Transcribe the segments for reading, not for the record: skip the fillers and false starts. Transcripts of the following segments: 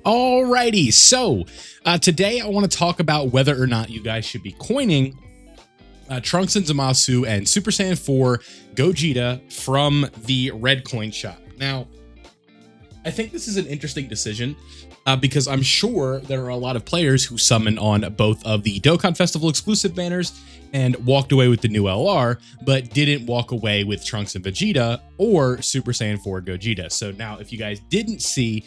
Alrighty, so today I want to talk about whether or not you guys should be coining Trunks and Zamasu and Super Saiyan 4 Gogeta from the red coin shop. Now, I think this is an interesting decision because I'm sure there are a lot of players who summon on both of the Dokkan Festival exclusive banners and walked away with the new LR, but didn't walk away with Trunks and Vegeta or Super Saiyan 4 Gogeta. So now, if you guys didn't see,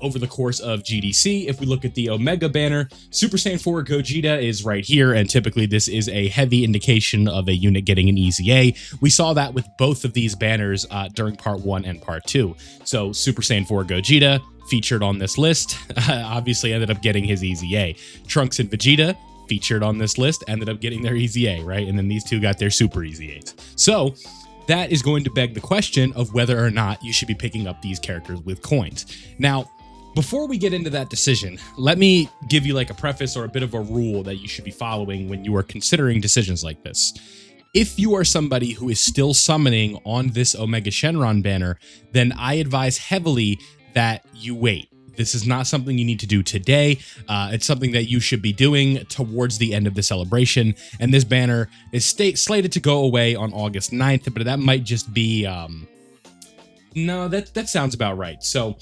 over the course of GDC, if we look at the Omega banner, Super Saiyan 4 Gogeta is right here, and typically this is a heavy indication of a unit getting an easy A. We saw that with both of these banners during part 1 and part 2. So Super Saiyan 4 Gogeta featured on this list, obviously ended up getting his easy A. Trunks and Vegeta featured on this list, ended up getting their easy A, right? And then these two got their super easy A's. So that is going to beg the question of whether or not you should be picking up these characters with coins. Now, before we get into that decision, let me give you like a preface or a bit of a rule that you should be following when you are considering decisions like this. If you are somebody who is still summoning on this Omega Shenron banner, then I advise heavily that you wait. This is not something you need to do today. It's something that you should be doing towards the end of the celebration. And this banner is slated to go away on August 9th, but that might just be... no, that sounds about right. So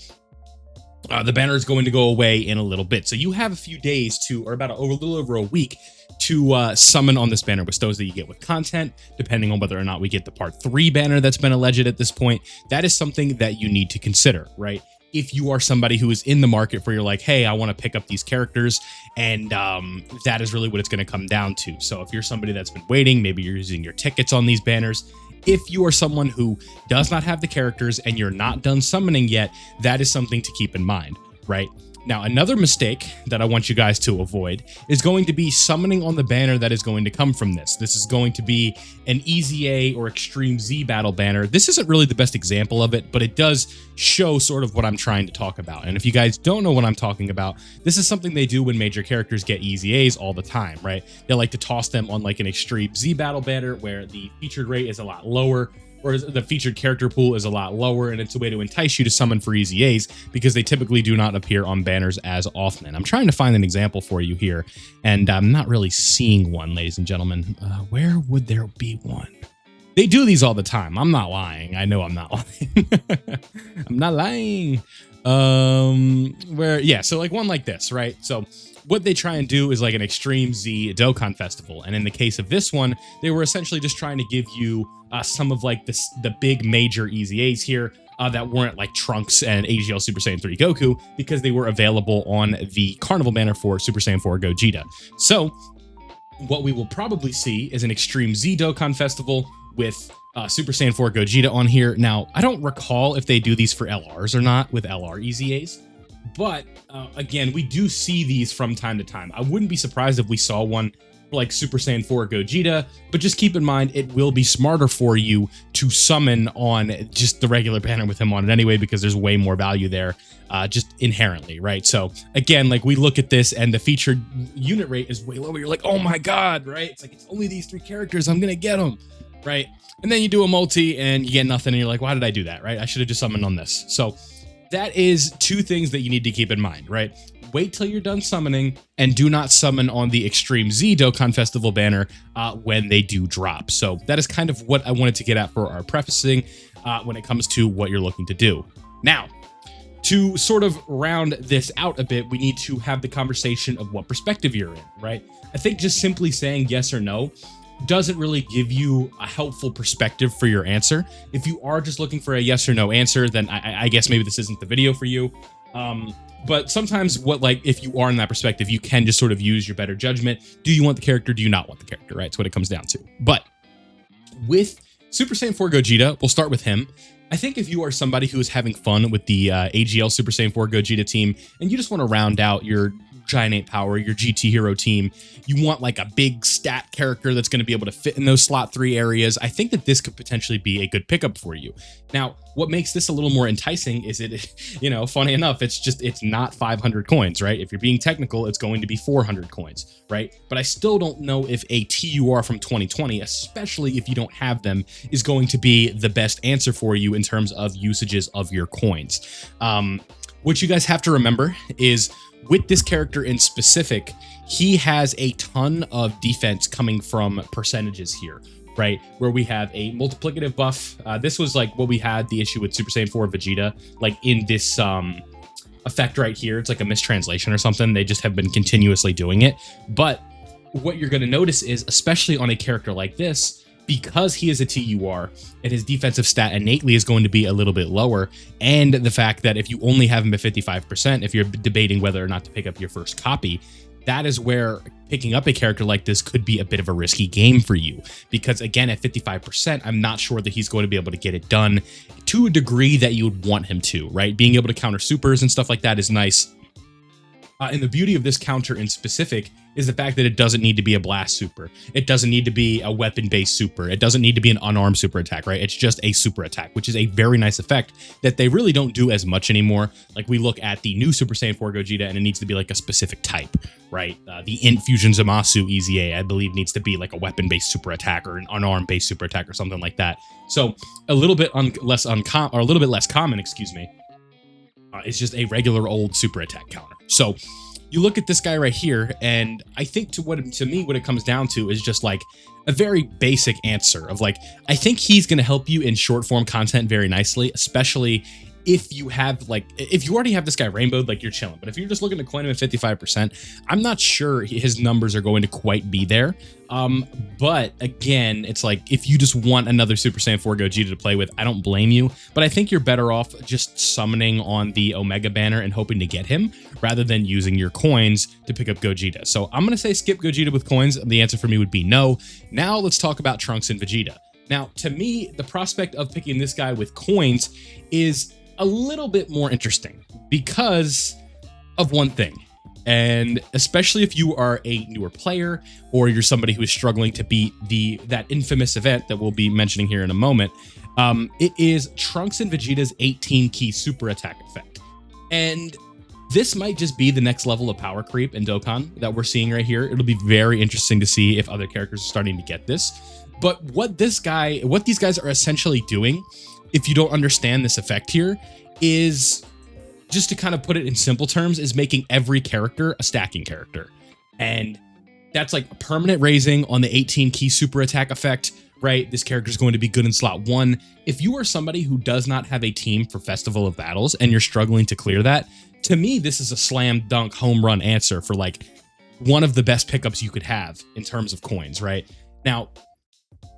the banner is going to go away in a little bit. So you have a few days to, or about a little over a week, to summon on this banner with stones that you get with content, depending on whether or not we get the part 3 banner that's been alleged at this point. That is something that you need to consider, right? If you are somebody who is in the market for, you're like, hey, I want to pick up these characters, and that is really what it's going to come down to. So if you're somebody that's been waiting, maybe you're using your tickets on these banners. If you are someone who does not have the characters and you're not done summoning yet, that is something to keep in mind, right? Now, another mistake that I want you guys to avoid is going to be summoning on the banner that is going to come from this. This is going to be an Easy A or Extreme Z battle banner. This isn't really the best example of it, but it does show sort of what I'm trying to talk about. And if you guys don't know what I'm talking about, this is something they do when major characters get Easy A's all the time, right? They like to toss them on like an Extreme Z battle banner where the featured rate is a lot lower, or the featured character pool is a lot lower, and it's a way to entice you to summon for easy A's because they typically do not appear on banners as often. I'm trying to find an example for you here, and I'm not really seeing one, ladies and gentlemen. Where would there be one? They do these all the time. I'm not lying. I know I'm not lying. I'm not lying. So like one like this, right? So what they try and do is like an Extreme Z Dokkan Festival. And in the case of this one, they were essentially just trying to give you some of like the big major easy A's here that weren't like Trunks and AGL Super Saiyan 3 Goku, because they were available on the Carnival banner for Super Saiyan 4 Gogeta. So what we will probably see is an Extreme Z Dokkan Festival with Super Saiyan 4 Gogeta on here. Now, I don't recall if they do these for LRs or not with LR easy A's. But again, we do see these from time to time. I wouldn't be surprised if we saw one for like Super Saiyan 4 Gogeta, but just keep in mind it will be smarter for you to summon on just the regular banner with him on it anyway, because there's way more value there just inherently, right? So again, like we look at this and the featured unit rate is way lower. You're like, oh my God, right? It's like, it's only these 3 characters, I'm gonna get them, right? And then you do a multi and you get nothing and you're like, why did I do that, right? I should have just summoned on this. So that is 2 things that you need to keep in mind, right? Wait till you're done summoning and do not summon on the Extreme Z Dokkan Festival banner when they do drop. So that is kind of what I wanted to get at for our prefacing when it comes to what you're looking to do. Now, to sort of round this out a bit, we need to have the conversation of what perspective you're in, right? I think just simply saying yes or no doesn't really give you a helpful perspective for your answer. If you are just looking for a yes or no answer, then I guess maybe this isn't the video for you. But sometimes if you are in that perspective, you can just sort of use your better judgment. Do you want the character? Do you not want the character, right? That's what it comes down to. But with Super Saiyan 4 Gogeta, we'll start with him. I think if you are somebody who is having fun with the AGL Super Saiyan 4 Gogeta team, and you just want to round out your Giant 8 Power, your GT Hero team, you want like a big stat character that's going to be able to fit in those slot 3 areas, I think that this could potentially be a good pickup for you. Now, what makes this a little more enticing is it, funny enough, it's not 500 coins, right? If you're being technical, it's going to be 400 coins, right? But I still don't know if a TUR from 2020, especially if you don't have them, is going to be the best answer for you in terms of usages of your coins. What you guys have to remember is with this character in specific, he has a ton of defense coming from percentages here, right? Where we have a multiplicative buff. This was like what we had the issue with Super Saiyan 4 Vegeta, like in this effect right here. It's like a mistranslation or something. They just have been continuously doing it. But what you're going to notice is, especially on a character like this, because he is a TUR and his defensive stat innately is going to be a little bit lower, and the fact that if you only have him at 55%, if you're debating whether or not to pick up your first copy, that is where picking up a character like this could be a bit of a risky game for you. Because again, at 55%, I'm not sure that he's going to be able to get it done to a degree that you would want him to, right? Being able to counter supers and stuff like that is nice. And the beauty of this counter in specific is the fact that it doesn't need to be a blast super. It doesn't need to be a weapon-based super. It doesn't need to be an unarmed super attack, right? It's just a super attack, which is a very nice effect that they really don't do as much anymore. Like we look at the new Super Saiyan 4 Gogeta and it needs to be like a specific type, right? The Infusion Zamasu EZA, I believe, needs to be like a weapon-based super attack or an unarmed-based super attack or something like that. So a little bit less common, excuse me. It's just a regular old super attack counter. So you look at this guy right here, and I think to me what it comes down to is just like a very basic answer of like, I think he's going to help you in short form content very nicely, especially if you have like, if you already have this guy rainbowed, like you're chilling. But if you're just looking to coin him at 55%, I'm not sure his numbers are going to quite be there. But again, it's like, if you just want another Super Saiyan 4 Gogeta to play with, I don't blame you, but I think you're better off just summoning on the Omega banner and hoping to get him rather than using your coins to pick up Gogeta. So I'm going to say skip Gogeta with coins. The answer for me would be no. Now let's talk about Trunks and Vegeta. Now, to me, the prospect of picking this guy with coins is a little bit more interesting because of one thing. And especially if you are a newer player or you're somebody who is struggling to beat that infamous event that we'll be mentioning here in a moment, it is Trunks and Vegeta's 18 key super attack effect. And this might just be the next level of power creep in Dokkan that we're seeing right here. It'll be very interesting to see if other characters are starting to get this. But what these guys are essentially doing, if you don't understand this effect here, is, just to kind of put it in simple terms, is making every character a stacking character. And that's like a permanent raising on the 18 key super attack effect, right? This character is going to be good in slot 1. If you are somebody who does not have a team for Festival of Battles and you're struggling to clear that, to me, this is a slam dunk home run answer for like one of the best pickups you could have in terms of coins, right? Now,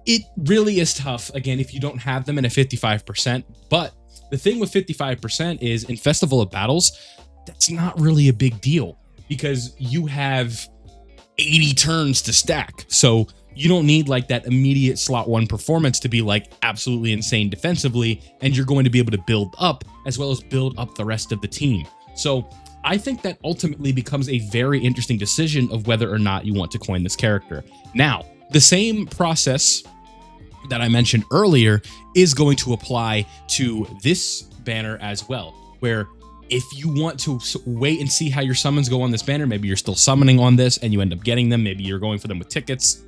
it really is tough, again, if you don't have them in a 55%, but the thing with 55% is in Festival of Battles, that's not really a big deal because you have 80 turns to stack. So you don't need like that immediate slot 1 performance to be like absolutely insane defensively, and you're going to be able to build up as well as build up the rest of the team. So I think that ultimately becomes a very interesting decision of whether or not you want to coin this character. Now, the same process that I mentioned earlier is going to apply to this banner as well, where if you want to wait and see how your summons go on this banner, maybe you're still summoning on this and you end up getting them, maybe you're going for them with tickets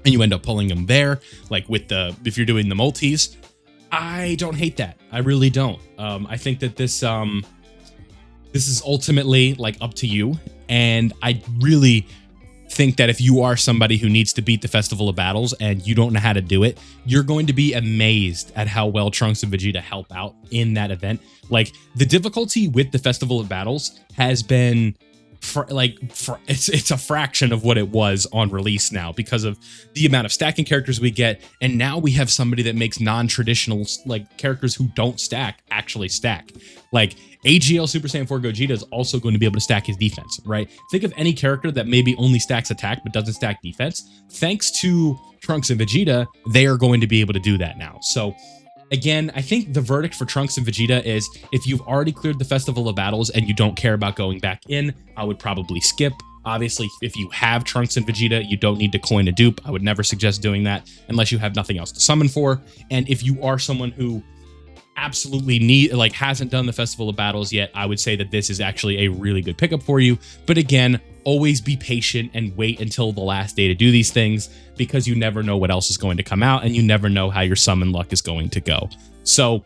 and you end up pulling them there, like with if you're doing the multis, I don't hate that. I really don't. I think that this is ultimately like up to you, and I really think that if you are somebody who needs to beat the Festival of Battles and you don't know how to do it, you're going to be amazed at how well Trunks and Vegeta help out in that event. Like, the difficulty with the Festival of Battles has been it's a fraction of what it was on release now because of the amount of stacking characters we get, and now we have somebody that makes non-traditional like characters who don't stack actually stack. Like AGL Super Saiyan 4 Gogeta is also going to be able to stack his defense, right? Think of any character that maybe only stacks attack but doesn't stack defense. Thanks to Trunks and Vegeta, they are going to be able to do that now. So again, I think the verdict for Trunks and Vegeta is if you've already cleared the Festival of Battles and you don't care about going back in, I would probably skip. Obviously, if you have Trunks and Vegeta, you don't need to coin a dupe. I would never suggest doing that unless you have nothing else to summon for. And if you are someone who absolutely hasn't done the Festival of Battles yet, I would say that this is actually a really good pickup for you. But again, always be patient and wait until the last day to do these things, because you never know what else is going to come out and you never know how your summon luck is going to go. So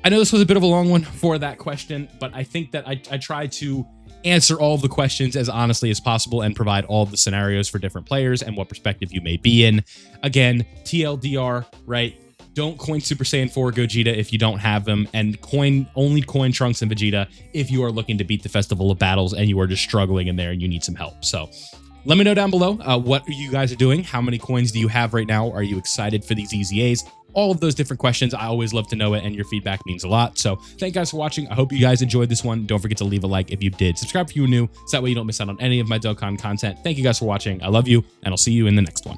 I know this was a bit of a long one for that question, but I think that I tried to answer all of the questions as honestly as possible and provide all of the scenarios for different players and what perspective you may be in. Again, TLDR, right? Don't coin Super Saiyan 4 Gogeta if you don't have them, and only coin Trunks and Vegeta if you are looking to beat the Festival of Battles and you are just struggling in there and you need some help. So let me know down below what you guys are doing. How many coins do you have right now? Are you excited for these EZAs? All of those different questions. I always love to know it, and your feedback means a lot. So thank you guys for watching. I hope you guys enjoyed this one. Don't forget to leave a like if you did. Subscribe if you were new, so that way you don't miss out on any of my Dokkan content. Thank you guys for watching. I love you, and I'll see you in the next one.